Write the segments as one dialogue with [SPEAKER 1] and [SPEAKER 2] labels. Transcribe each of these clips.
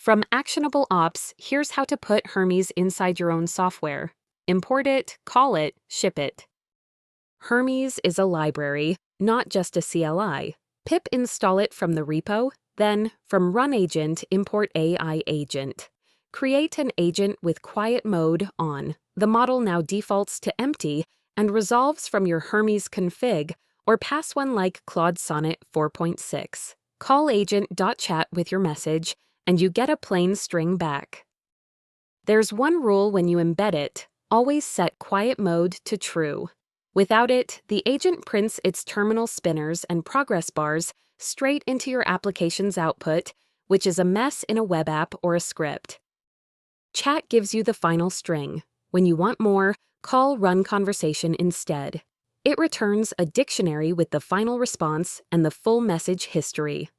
[SPEAKER 1] From ActionableOps, here's how to put Hermes inside your own software. Import it, call it, ship it. Hermes is a library, not just a CLI. Pip install it from the repo, then, from Run Agent, import AIAgent. Create an agent with quiet mode on. The model now defaults to empty and resolves from your Hermes config, or pass one like Claude Sonnet 4.6. Call agent.chat with your message, and you get a plain string back. There's one rule when you embed it: always set quiet mode to true. Without it, the agent prints its terminal spinners and progress bars straight into your application's output, which is a mess in a web app or a script. Chat gives you the final string. When you want more, call Run Conversation instead. It returns a dictionary with the final response and the full message history.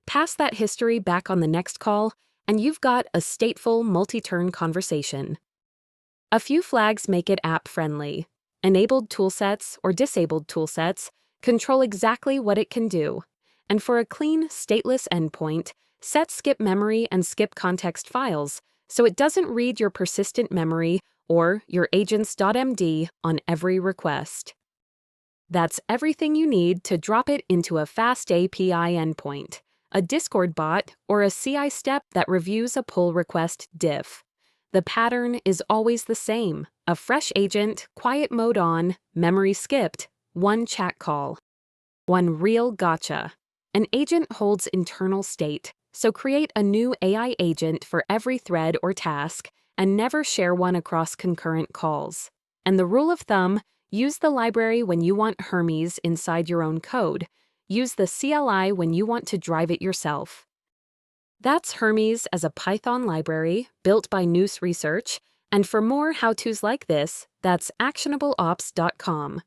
[SPEAKER 1] Pass that history back on the next call, and you've got a stateful multi-turn conversation. A few flags make it app-friendly. Enabled toolsets or disabled toolsets control exactly what it can do. And for a clean, stateless endpoint, set skip memory and skip context files so it doesn't read your persistent memory or your agents.md on every request. That's everything you need to drop it into a fast API endpoint, a Discord bot, or a CI step that reviews a pull request diff. The pattern is always the same: a fresh agent, quiet mode on, memory skipped, one chat call. One real gotcha. An agent holds internal state, so create a new AI agent for every thread or task and never share one across concurrent calls. And the rule of thumb: use the library when you want Hermes inside your own code. Use the CLI when you want to drive it yourself. That's Hermes as a Python library built by Nous Research, and for more how-tos like this, that's ActionableOps.com.